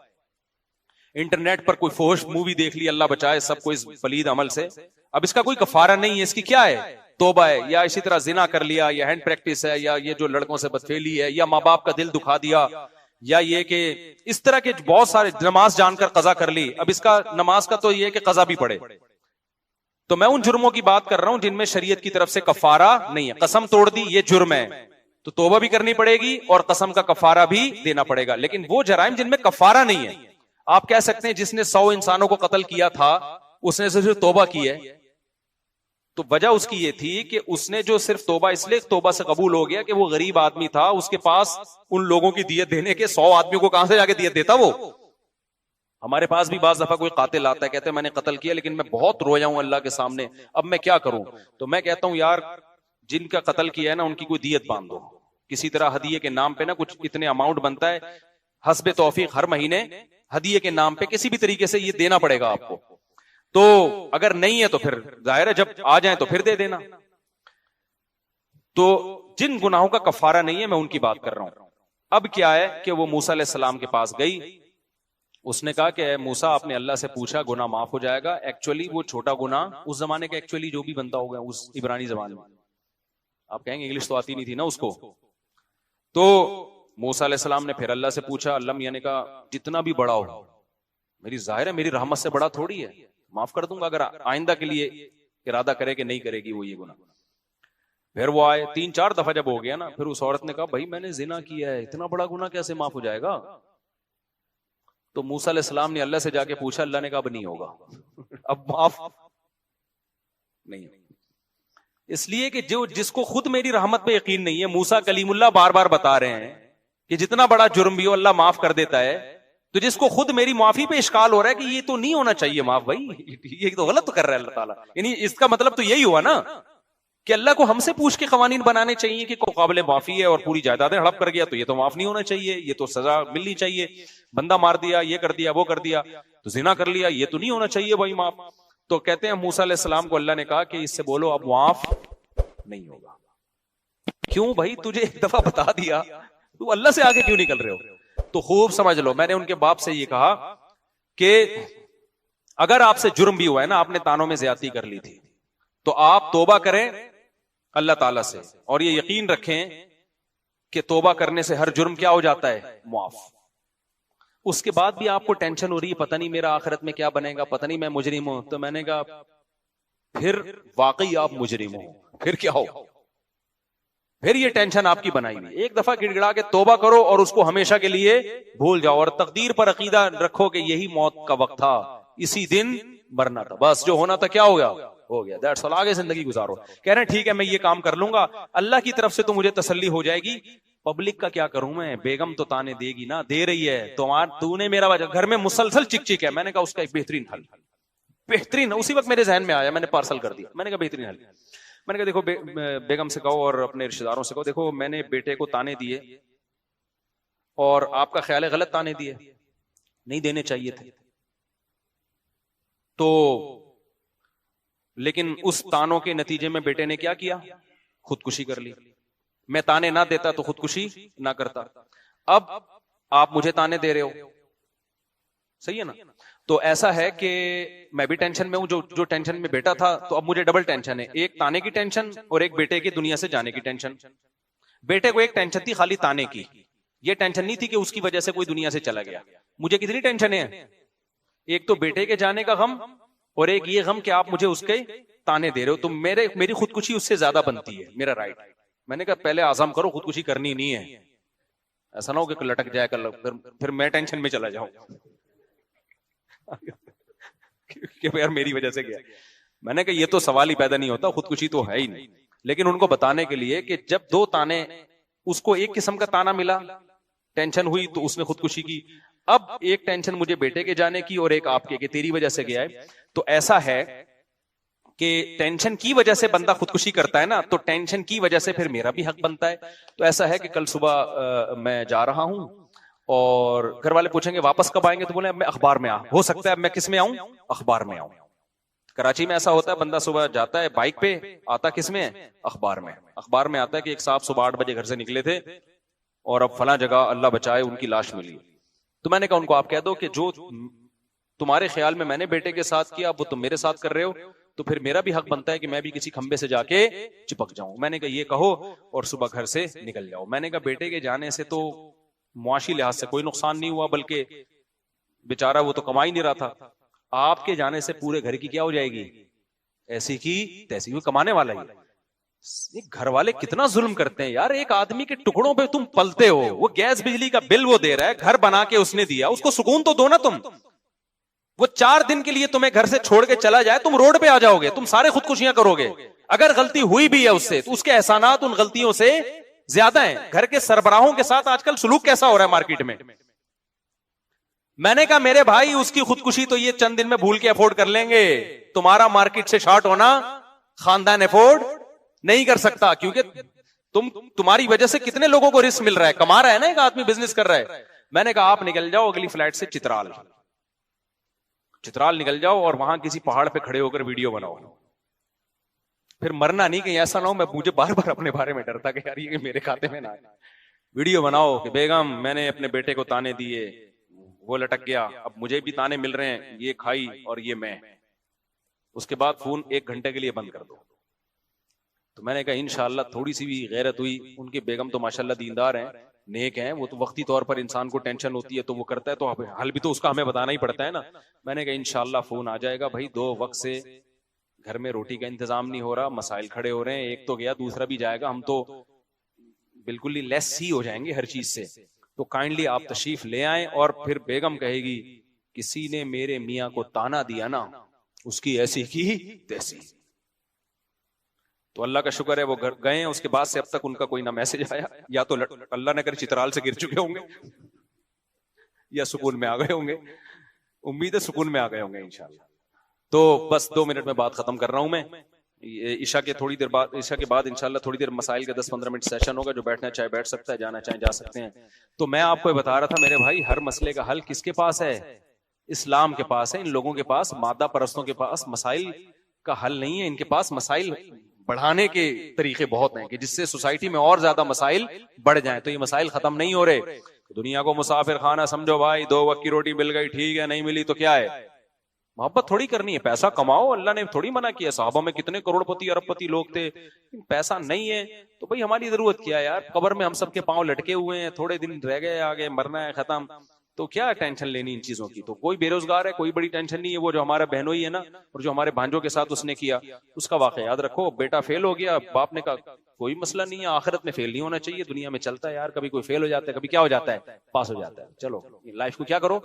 इंटरनेट पर कोई फोश मूवी देख ली, अल्लाह बचाए सबको इस पलीद अमल से, अब इसका कोई कफारा नहीं है, इसकी क्या है, तौबा है। या इसी तरह जिना कर लिया, या हैंड प्रैक्टिस है, या ये जो लड़कों से बदफेली है, या माँ बाप का दिल दुखा दिया, या ये कि इस तरह के बहुत सारे, नमाज जानकर कजा कर ली, अब इसका नमाज का तो ये कि कजा भी पड़े। तो मैं उन जुर्मों की बात कर रहा हूं जिनमें शरीयत की तरफ से कफारा नहीं है। कसम तोड़ दी, ये जुर्म है, तो तौबा भी करनी पड़ेगी और कसम का कफारा भी देना पड़ेगा। लेकिन वो जराइम जिनमें कफारा नहीं है, आप कह सकते हैं जिसने 100 इंसानों को कत्ल किया था उसने सिर्फ तौबा की है, तो वजह उसकी ये थी कि उसने जो सिर्फ तौबा, इसलिए तौबा से कबूल हो गया कि वो गरीब आदमी था, उसके पास उन लोगों की दियत देने के 100 आदमियों को कहां से जाके दियत देता वो। हमारे पास भी बाज दफा कोई कातिल आता है, कहते हैं मैंने कत्ल किया लेकिन मैं बहुत रोया हूं अल्लाह के सामने, अब मैं क्या करूं। तो मैं कहता हूं यार जिनका कत्ल किया है ना उनकी कोई दियत बांध दो, किसी तरह हदिये के नाम पे ना कुछ इतने अमाउंट बनता है, हस्बे तौफीक हर महीने हदिये के नाम पे किसी भी तरीके से ये देना पड़ेगा आपको। तो अगर नहीं है तो फिर जाहिर है जब आ जाए तो फिर दे देना। तो जिन गुनाहों का कफारा नहीं है मैं उनकी बात कर रहा हूं। अब क्या है कि वो मूसा अलैहिस्सलाम के पास गई, उसने कहा कि मूसा आपने अल्लाह से पूछा गुनाह माफ हो जाएगा। एक्चुअली वो छोटा गुनाह उस जमाने का एक्चुअली जो भी बनता होगा उस इब्रानी जमाने में, आप कहेंगे इंग्लिश तो आती नहीं थी ना उसको। तो मूसा अलैहिस्सलाम ने फिर अल्लाह से पूछा, अल्लाह यानी कहा जितना भी बड़ा हो, मेरी जाहिर है मेरी रहमत से बड़ा थोड़ी है, माफ कर दूंगा अगर आइंदा के लिए इरादा करे कि नहीं करेगी वो ये गुनाह। फिर वो आए 3-4 दफा जब हो गया ना, फिर उस औरत ने कहा भाई मैंने जिना किया है, इतना बड़ा गुनाह कैसे माफ हो जाएगा। तो मूसा अलैहिस्सलाम ने अल्लाह से जाके पूछा, अल्लाह ने कहा अब नहीं होगा, अब माफ नहीं। इसलिए कि जो जिसको खुद मेरी रहमत पे यकीन नहीं है, मूसा कलीमुल्लाह बार बार बता रहे हैं कि जितना बड़ा जुर्म भी हो अल्लाह माफ कर देता है, तो जिसको खुद मेरी माफी पे इश्काल हो रहा है कि ये तो नहीं होना चाहिए माफ, भाई ये तो गलत कर रहा है अल्लाह ताला, यानी इसका मतलब तो यही हुआ ना कि अल्लाह को हमसे पूछ के कवानीन बनाने चाहिए कि काबिल माफी है और पूरी जायदादें हड़प कर गया तो ये तो माफ नहीं होना चाहिए, ये तो सजा मिलनी चाहिए, बंदा मार दिया, ये कर दिया, वो कर दिया, तो जिना कर लिया, ये तो नहीं होना चाहिए भाई माफ। तो कहते हैं मूसा अलैहिस्सलाम को अल्लाह ने कहा कि इससे बोलो अब माफ नहीं होगा। क्यों भाई, तुझे एक दफा बता दिया, तू अल्लाह से आगे क्यों निकल रहे हो। तो खूब समझ लो, मैंने उनके बाप से ये कहा कि अगर आपसे जुर्म भी हुआ है ना, आपने तानों में ज्यादती कर ली थी, तो आप तौबा करें अल्लाह ताला से, और ये यकीन रखें कि तौबा करने से हर जुर्म क्या हो जाता है, मुआफ। उसके बाद भी आपको टेंशन हो रही है, पता नहीं मेरा आखिरत में क्या बनेगा, पता नहीं मैं मुजरिम हूं, तो मैंने कहा फिर वाकई आप मुजरिम हो, फिर क्या हो, फिर ये टेंशन आपकी बनाई हुई। एक दफा गिड़गिड़ा के तौबा करो और उसको हमेशा के लिए भूल जाओ, और तकदीर पर अकीदा रखो कि यही मौत का वक्त था, इसी दिन मरना था, बस जो होना था क्या हो गया, दैट्स ऑल, आगे जिंदगी गुजारो। कह रहे हैं ठीक है मैं ये काम कर लूंगा, अल्लाह की तरफ से तो मुझे तसल्ली हो जाएगी, पब्लिक का क्या करूं मैं, बेगम तो ताने देगी ना, दे रही है, तूने मेरा घर में मुसलसल चिक चिक है। मैंने कहा उसका एक बेहतरीन हल, बेहतरीन, उसी वक्त मेरे जहन में आया, मैंने पार्सल कर दिया। मैंने कहा बेहतरीन हल, मैंने कहा देखो बेगम से कहो और अपने रिश्तेदारों से कहो, देखो मैंने बेटे को ताने दिए और आपका ख्याल है गलत ताने दिए, नहीं देने चाहिए थे, तो लेकिन उस तानों के नतीजे में बेटे ने क्या किया, खुदकुशी कर ली। मैं ताने ना देता तो खुदकुशी ना करता, अब आप मुझे ताने दे रहे हो, सही है ना। तो ऐसा है कि मैं भी टेंशन में हूं, जो टेंशन में बेटा था, तो अब मुझे डबल टेंशन है, एक ताने की टेंशन और एक बेटे की दुनिया से जाने की टेंशन। बेटे को एक टेंशन थी खाली ताने की, ये टेंशन नहीं थी कि उसकी वजह से कोई दुनिया से चला गया। मुझे कितनी टेंशन है, एक तो बेटे के जाने का गम और एक ये गम कि आप मुझे उसके ताने दे रहे हो, तो मेरी खुदकुशी उससे ज्यादा बनती है, मेरा राइट। मैंने कहा पहले आज़म करो, खुदकुशी करनी नहीं है, ऐसा ना हो कि लटक जाए कल, फिर मैं टेंशन में चला जाऊं कि यार मेरी वजह से गया। मैंने कहा ये तो सवाल ही पैदा नहीं होता, खुदकुशी तो है ही नहीं। लेकिन उनको बताने के लिए कि जब दो ताने, उसको एक किस्म का ताना मिला, टेंशन हुई तो उसने खुदकुशी की। अब एक टेंशन मुझे बेटे के जाने की और एक आपके कि तेरी वजह से गया है। तो ऐसा है कि टेंशन की वजह से बंदा खुदकुशी करता है ना, तो टेंशन की वजह से फिर मेरा भी हक बनता है। तो ऐसा है कि कल सुबह मैं जा रहा हूं और घर वाले पूछेंगे वापस कब आएंगे, तो बोले अब मैं अखबार में हो सकता है अब मैं किस में आऊं, अखबार में आऊं। कराची में ऐसा होता है, बंदा सुबह जाता है बाइक पे, आता किस में है, अखबार में। अखबार में आता है कि एक साहब सुबह 8 बजे घर से निकले थे और अब फला जगह अल्लाह बचाए उनकी लाश मिली। तो मैंने कहा उनको आप कह दो कि जो तुम्हारे ख्याल में मैंने बेटे के साथ किया वो तुम मेरे साथ कर रहे हो, तो फिर मेरा भी हक बनता है कि मैं भी किसी खंबे से जाके चिपक जाऊं। मैंने कहा ये कहो और सुबह घर से निकल जाओ। मैंने कहा बेटे के जाने से तो मुआशी लिहाज से कोई नुकसान नहीं हुआ, बल्कि बेचारा वो तो कमा ही नहीं रहा था। आपके जाने से पूरे घर की क्या हो जाएगी, ऐसी की तैसी, वो कमाने वाला ही। ये घर वाले कितना जुल्म करते हैं यार, एक आदमी के टुकड़ों पे तुम पलते हो, वो गैस बिजली का बिल वो दे रहा है, घर बना के उसने दिया, उसको सुकून तो दो ना तुम। वो 4 दिन के लिए तुम्हें घर से छोड़ के चला जाए, तुम रोड पे आ जाओगे, तुम सारे खुदकुशियां करोगे। अगर गलती हुई भी है उससे तो उसके एहसानात उन गलतियों से ज्यादा हैं। घर के सरबराहों के साथ आजकल सलूक कैसा हो रहा है मार्केट में। मैंने कहा मेरे भाई उसकी खुदकुशी तो ये चंद दिन में भूल के अफोर्ड कर लेंगे, तुम्हारा मार्केट से शॉर्ट होना खानदान अफोर्ड नहीं कर सकता, क्योंकि तुम्हारी वजह से कितने लोगों को रिस्क मिल रहा है, कमा रहा है ना एक आदमी, बिजनेस कर रहा है। मैंने कहा आप निकल जाओ अगली फ्लाइट से चित्राल निकल जाओ और वहां किसी पहाड़ पे खड़े होकर वीडियो बनाओ। फिर मरना नहीं, कहीं ऐसा ना हो, मैं मुझे बार बार अपने बारे में डरता कि यार ये मेरे खाते में ना आए। वीडियो बनाओ कि बेगम मैंने अपने बेटे को ताने दिए, वो लटक गया, अब मुझे भी ताने मिल रहे हैं, ये खाई और ये मैं। उसके बाद फोन 1 घंटे के लिए बंद कर दो। तो मैंने कहा इंशाअल्लाह थोड़ी सी भी गैरत हुई। उनकी बेगम तो माशाल्लाह दीनदार हैं, नेक हैं, वो तो वक्ती तौर पर इंसान को टेंशन होती है तो वो करता है, तो हल भी तो उसका हमें बताना ही पड़ता है ना। मैंने कहा इंशाअल्लाह फोन आ जाएगा भाई, 2 वक्त से घर में रोटी का इंतजाम नहीं हो रहा, मसाइल खड़े हो रहे हैं, एक तो गया दूसरा भी जाएगा, हम तो बिल्कुल ही लेस ही हो जाएंगे हर चीज से, तो काइंडली आप तशरीफ ले आए। और फिर बेगम कहेगी किसी ने मेरे मियाँ को ताना दिया ना, उसकी ऐसी की तैसी। तो अल्लाह का शुक्र है वो घर गए हैं, उसके बाद से अब तक उनका कोई ना मैसेज आया, या तो अल्लाह ने कर चित्राल से गिर चुके होंगे या सुकून में आ गए होंगे। उम्मीद है सुकून में आ गए होंगे इंशाल्लाह। तो बस 2 मिनट में बात खत्म कर रहा हूं मैं। ईशा के थोड़ी देर बाद, ईशा के बाद इंशाल्लाह थोड़ी देर मसाइल का 10-15 मिनट सेशन होगा, जो बैठना चाहे बैठ सकता है, जाना चाहे जा सकते हैं। तो मैं आपको बता रहा था मेरे भाई, हर मसले का हल किसके पास है, इस्लाम के पास है। इन लोगों के पास, मादा परस्तों के पास मसाइल का हल नहीं है, इनके पास मसाइल बढ़ाने के तरीके बहुत हैं कि जिससे सोसाइटी में और ज्यादा मसाइल बढ़ जाएं। तो ये मसाइल खत्म नहीं हो रहे। दुनिया को मुसाफिर खाना समझो भाई, 2 वक्त की रोटी मिल गई ठीक है, नहीं मिली तो क्या है, मोहब्बत थोड़ी करनी है, पैसा कमाओ, अल्लाह ने थोड़ी मना किया। साहबा में कितने करोड़पति अरबपति लोग थे, पैसा नहीं है तो भाई हमारी जरूरत क्या है यार, कब्र में हम सबके पांव लटके हुए हैं, थोड़े दिन रह गए, आगे मरना है, खत्म, तो क्या टेंशन लेनी इन चीजों की। तो कोई बेरोजगार है, कोई बड़ी टेंशन नहीं है। वो जो हमारा बहनोई है ना, और जो हमारे भांजों के साथ उसने किया, उसका वाकया याद रखो, बेटा फेल हो गया, बाप ने कहा कोई मसला नहीं है, आखिरत में फेल नहीं होना चाहिए, दुनिया में चलता है यार, कभी कोई फेल हो जाता है, कभी क्या हो जाता है, पास हो जाता है। चलो लाइफ को क्या करो,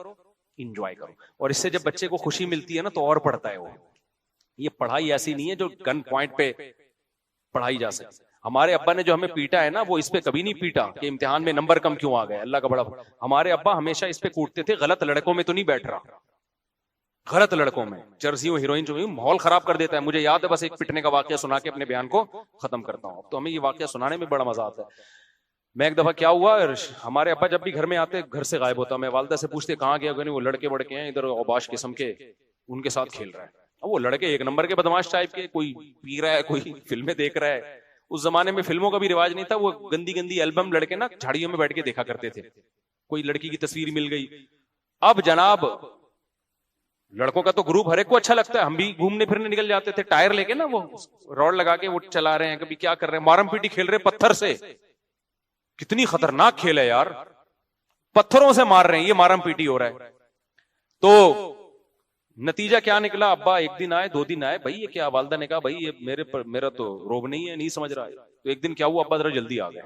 इंजॉय करो। और इससे जब बच्चे को खुशी मिलती है ना तो और पढ़ता है वो। ये पढ़ाई ऐसी नहीं है जो गन पॉइंट पे पढ़ाई जा सकती। हमारे अब्बा ने जो हमें पीटा है ना, वो इस पे कभी नहीं पीटा कि इम्तिहान में नंबर कम क्यों आ गए, अल्लाह का बड़ा। हमारे अब्बा हमेशा इस पे कूटते थे, गलत लड़कों में तो नहीं बैठ रहा, गलत लड़कों में, चर्सियों हीरोइन जो माहौल खराब कर देता है। मुझे याद है, बस एक पिटने का वाकया सुना के अपने बयान को खत्म करता हूँ। तो हमें ये वाकया सुनाने में बड़ा मजा आता है। मैं एक दफा क्या हुआ, हमारे अब्बा जब भी घर में आते घर से गायब होता, मैं वालदा से पूछते कहाँ गया, वो लड़के वड़के हैं इधर औबाश किस्म के, उनके साथ खेल रहा है। अब वो लड़के 1 नंबर के बदमाश टाइप के, कोई पी रहा है, कोई फिल्में देख रहा है। उस जमाने में फिल्मों का भी रिवाज नहीं था, वो गंदी गंदी एल्बम लड़के ना झाड़ियों में बैठ के देखा करते थे। कोई लड़की की तस्वीर मिल गई, अब जनाब लड़कों का तो ग्रुप हर एक को अच्छा लगता है, हम भी घूमने फिरने निकल जाते थे, टायर लेके ना, वो रॉड लगा के वो चला रहे हैं, कभी क्या कर रहे हैं, मारम पीटी खेल रहे पत्थर से। कितनी खतरनाक खेल है यार, पत्थरों से मार रहे हैं, ये मारम पीटी हो रहा है। तो नतीजा क्या निकला, अब्बा 1 दिन आए, 2 दिन आए, भाई ये क्या, वालदा ने कहा भाई ये मेरा तो रोब नहीं है, नहीं समझ रहा है। तो एक दिन क्या हुआ, अब्बा जरा जल्दी आ गए,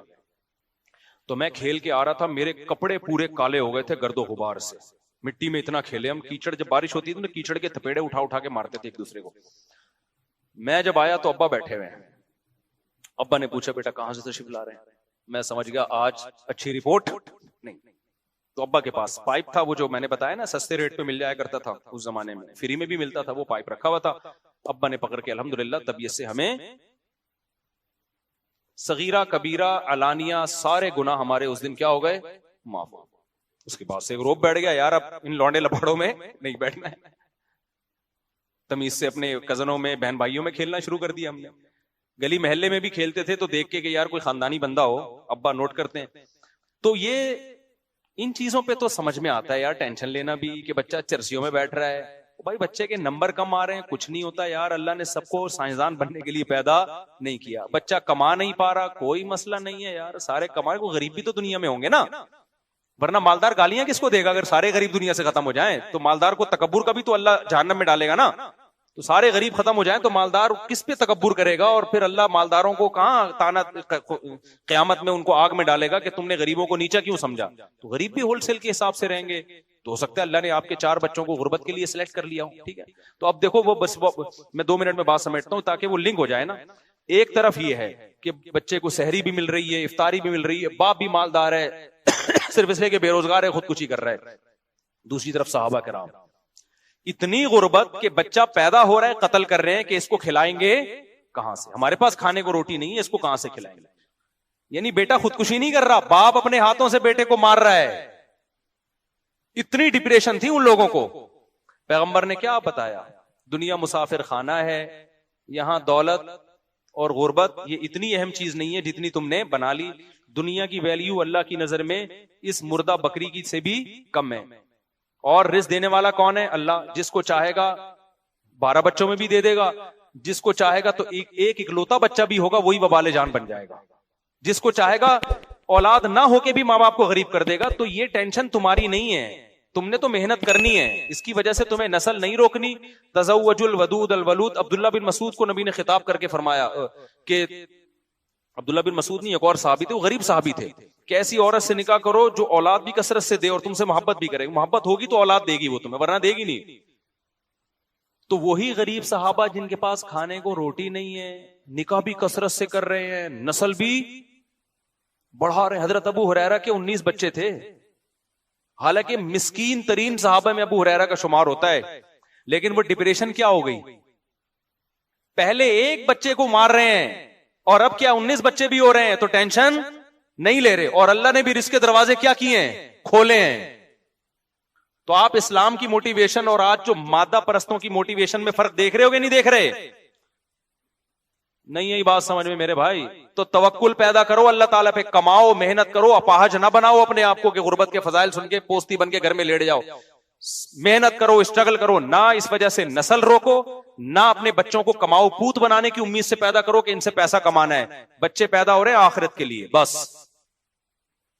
तो मैं खेल के आ रहा था, मेरे कपड़े पूरे काले हो गए थे गर्दो गुबार से, मिट्टी में इतना खेले हम, कीचड़, जब बारिश होती थी तो कीचड़ के थपेड़े उठा उठा के मारते थे एक दूसरे को। मैं जब आया तो अब्बा बैठे हुए हैं, अब्बा ने पूछा बेटा कहां से तशरीफ ला रहे हैं? मैं समझ गया आज अच्छी रिपोर्ट नहीं। तो अब्बा के पास पाइप था, वो जो मैंने बताया ना सस्ते रेट पे मिल जाया करता था उस जमाने में, फ्री में भी मिलता था, वो पाइप रखा हुआ था। अब्बा ने पकड़ के अल्हम्दुलिल्लाह तबीयत से हमें सगीरा कबीरा अलानिया सारे गुनाह हमारे उस दिन क्या हो गए, माफ। उसके बाद से रोब बैठ गया, यार अब इन लौंडे लफड़ों में नहीं बैठना है। तमीज से अपने कजनों में बहन भाइयों में खेलना शुरू कर दिया हमने। गली महल्ले में भी खेलते थे तो देख के कि यार कोई खानदानी बंदा हो, अब्बा नोट करते हैं। तो ये इन चीजों पे तो समझ में आता है यार, टेंशन लेना भी कि बच्चा चर्सियों में बैठ रहा है, भाई बच्चे के नंबर कम आ रहे हैं, कुछ नहीं होता यार, अल्लाह ने सबको साइंसदान बनने के लिए पैदा नहीं किया। बच्चा कमा नहीं पा रहा, कोई मसला नहीं है यार, सारे कमाए, को गरीब भी तो दुनिया में होंगे ना, वरना मालदार गालियां किसको देगा? अगर सारे गरीब दुनिया से खत्म हो जाएं तो मालदार को तकब्बुर का भी तो अल्लाह जहन्नम में डालेगा ना। तो सारे गरीब खत्म हो जाएं तो मालदार किस पे तकब्बुर करेगा? और फिर अल्लाह मालदारों को कहां ताना क़यामत में उनको आग में डालेगा कि तुमने गरीबों को नीचा क्यों समझा? तो गरीब भी होलसेल के हिसाब से रहेंगे। तो हो सकता है अल्लाह ने आपके 4 बच्चों को गुर्बत के लिए सिलेक्ट कर लिया हो, ठीक है। तो अब देखो वो बस मैं 2 मिनट में बात समेटता हूं ताकि वो लिंक हो जाए ना। एक तरफ ये है कि बच्चे को सहरी भी मिल रही है, इफ्तारी भी मिल रही है, बाप भी मालदार है सिर्फ इसलिए कि बेरोजगार है, खुदकुशी कर रहा है। दूसरी तरफ सहाबा किराम इतनी गुर्बत के बच्चा पैदा हो रहा है, कत्ल कर रहे हैं कि इसको खिलाएंगे कहां से, हमारे पास खाने को रोटी नहीं है, इसको कहां से खिलाएंगे। यानी बेटा खुदकुशी नहीं कर रहा, बाप अपने हाथों से बेटे को मार रहा है। इतनी डिप्रेशन थी उन लोगों को। पैगंबर ने क्या बताया, दुनिया मुसाफिर खाना है, यहां दौलत और गुर्बत ये इतनी अहम चीज नहीं है जितनी तुमने बना ली। दुनिया की वैल्यू अल्लाह की नजर में इस मुर्दा बकरी की से भी कम है। और रिस्क देने वाला कौन है? अल्लाह। जिसको चाहेगा 12 बच्चों में भी दे देगा, जिसको चाहेगा तो एक इकलौता बच्चा भी होगा वही वबाले जान बन जाएगा, जिसको चाहेगा औलाद ना होके भी माँ बाप को गरीब कर देगा। तो ये टेंशन तुम्हारी नहीं है, तुमने तो मेहनत करनी है, इसकी वजह से तुम्हें नस्ल नहीं रोकनी। तज़व्वजुल वदूद अल वलूद, अब्दुल्ला बिन मसूद को नबी ने खिताब करके फरमाया कि अब्दुल्ला बिन मसूद नहीं, एक और साहबी थे, वो गरीब साहबी थे, कि ऐसी औरत से निकाह करो जो औलाद भी कसरत से दे और तुमसे मोहब्बत भी करेगी। मोहब्बत होगी तो औलाद देगी वो तुम्हें, वरना देगी नहीं। तो वही गरीब सहाबा जिनके पास खाने को रोटी नहीं है, निकाह भी कसरत से कर रहे हैं, नस्ल भी बढ़ा रहे हैं। हजरत अबू हुरैरा के 19 बच्चे थे, हालांकि मिस्कीन तरीन सहाबा में अबू हुरैरा का शुमार होता है, लेकिन वो डिप्रेशन क्या हो गई, पहले एक बच्चे को मार रहे हैं और अब क्या 19 बच्चे भी हो रहे हैं, तो टेंशन नहीं ले रहे। और अल्लाह ने भी रिस्क के दरवाजे क्या किए हैं, खोले हैं। तो आप इस्लाम की मोटिवेशन और आज जो मादा परस्तों की मोटिवेशन में फर्क देख रहे हो कि नहीं देख रहे? नहीं यही बात समझ में मेरे भाई। तो तवक्कुल पैदा करो अल्लाह ताला पे, कमाओ, मेहनत करो, अपाहज ना बनाओ अपने आप को कि गुर्बत के फजाइल सुन के पोस्ती बन के घर में लेट जाओ। मेहनत करो, स्ट्रगल करो, ना इस वजह से नस्ल रोको, ना अपने बच्चों को कमाओ पूत बनाने की उम्मीद से पैदा करो कि इनसे पैसा कमाना है। बच्चे पैदा हो रहे हैं आखिरत के लिए, बस।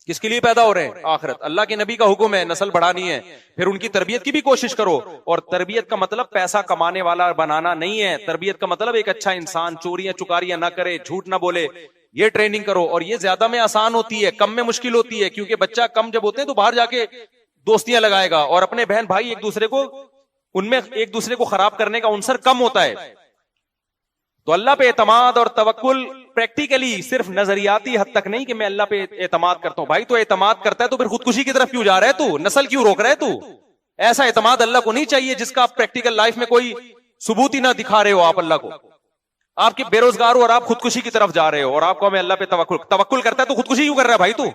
किसके लिए पैदा हो रहे हैं? आखिरत। अल्लाह के नबी का हुक्म है नस्ल बढ़ानी है, फिर उनकी तरबियत की भी कोशिश करो। और तरबियत का मतलब पैसा कमाने वाला बनाना नहीं है, तरबियत का मतलब एक अच्छा इंसान, चोरियां चुकारियां ना करे, झूठ ना बोले, ये ट्रेनिंग करो। और ये ज्यादा में आसान होती है, कम में मुश्किल होती है, क्योंकि बच्चा कम जब होते हैं तो बाहर जाके दोस्तियां लगाएगा और अपने बहन भाई एक दूसरे को, उनमें एक दूसरे को खराब करने का उनसर कम होता है। तो अल्लाह पे एतमाद और तवक्कुल प्रैक्टिकली, सिर्फ नजरियाती हद तक नहीं कि मैं अल्लाह पे एतमाद करता हूं। भाई तो एतमाद करता है तो फिर खुदकुशी की तरफ क्यों जा रहा है तू? नस्ल क्यों रोक रहा है तू? ऐसा एतमाद अल्लाह को नहीं चाहिए जिसका आप प्रैक्टिकल लाइफ में कोई सबूत ही ना दिखा रहे हो आप अल्लाह को। आपके बेरोजगार हो और आप खुदकुशी की तरफ जा रहे हो और आपको मैं अल्लाह पे तवक्कुल करता है तो खुदकुशी क्यों कर रहा है भाई तू?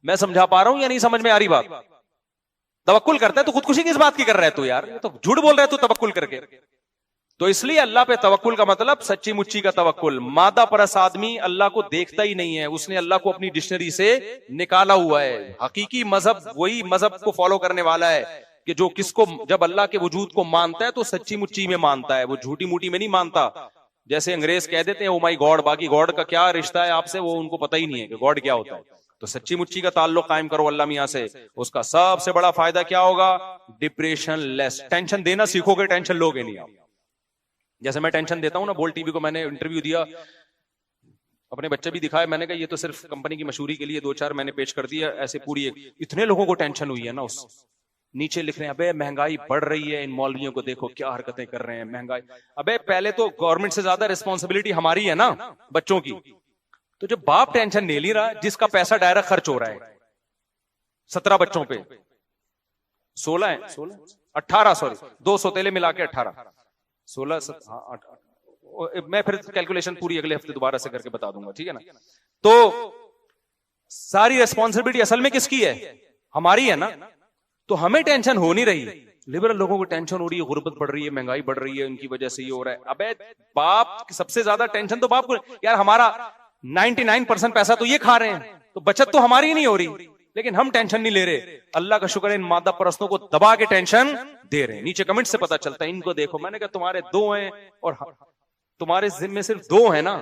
मैं समझा पा रहा हूं या नहीं समझ में आ रही बात? तवक्कुल करता है तो खुदकुशी किस बात की कर रहा है तू यार? ये तो झूठ बोल रहा है तू तवक्कुल करके। तो इसलिए अल्लाह पे तवक्कुल का मतलब सच्ची मुच्ची का तवक्कुल। मादा परस आदमी अल्लाह को देखता ही नहीं है, उसने अल्लाह को अपनी डिक्शनरी से निकाला हुआ है। हकीकी मजहब वही मजहब को फॉलो करने वाला है कि जो किसको जब अल्लाह के वजूद को मानता है तो सच्ची मुच्ची में मानता है, वो झूठी मूठी में नहीं मानता। जैसे अंग्रेज कह देते हैं ओ माई गॉड, बाकी गॉड का क्या रिश्ता है आपसे वो उनको पता ही नहीं है कि गॉड क्या होता है। तो सच्ची मुच्ची का ताल्लुक कायम करो अल्लाह मियां से, उसका सबसे बड़ा फायदा क्या होगा? Depression less. टेंशन देना सीखोगे, टेंशन लोगे नहीं आप। जैसे मैं टेंशन देता हूं ना, बोल टीवी को मैंने इंटरव्यू दिया, अपने बच्चे भी दिखाए, मैंने कहा ये तो सिर्फ कंपनी की मशहूरी के लिए 2-4 मैंने पेश कर दिया, ऐसे पूरी इतने लोगों को टेंशन हुई है ना उस नीचे लिख रहे हैं अबे महंगाई बढ़ रही है, इन मौलवियों को देखो क्या हरकतें कर रहे हैं, महंगाई। अबे पहले तो गवर्नमेंट से ज्यादा रिस्पॉन्सिबिलिटी हमारी है ना बच्चों की। तो जो बाप टेंशन ले नहीं रहा, जिसका पैसा डायरेक्ट खर्च हो रहा है 17 बच्चों पे, 16 है, 18 सॉरी 2 सौतेले मिला के 18, 16 मैं फिर कैलकुलेशन पूरी अगले हफ्ते दोबारा से करके बता दूंगा, ठीक है ना। तो सारी रिस्पॉन्सिबिलिटी असल में किसकी है? हमारी है ना। तो हमें टेंशन हो नहीं रही, लिबरल लोगों को टेंशन हो रही है, गुर्बत बढ़ रही है, महंगाई बढ़ रही है, उनकी वजह से ये हो रहा है। अबे बाप सबसे ज्यादा टेंशन तो बाप को यार, हमारा 99% पैसा तो ये खा रहे हैं, तो बचत तो हमारी ही नहीं हो रही, लेकिन हम टेंशन नहीं ले रहे। अल्लाह का शुक्र है, इन मादा परस्तों को दबा के टेंशन दे रहे हैं। नीचे कमेंट से पता चलता है, इनको देखो। मैंने कहा तुम्हारे 2 हैं और तुम्हारे जिम्मे सिर्फ 2 है ना,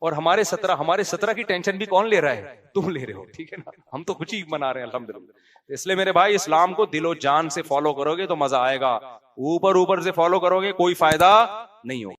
और हमारे 17 की टेंशन भी कौन ले रहा है? तुम ले रहे हो, ठीक है ना। हम तो कुछ ही मना रहे हैं अल्हम्दुलिल्लाह। इसलिए मेरे भाई, इस्लाम को दिलो जान से फॉलो करोगे तो मजा आएगा, ऊपर ऊपर से फॉलो करोगे कोई फायदा नहीं होगा।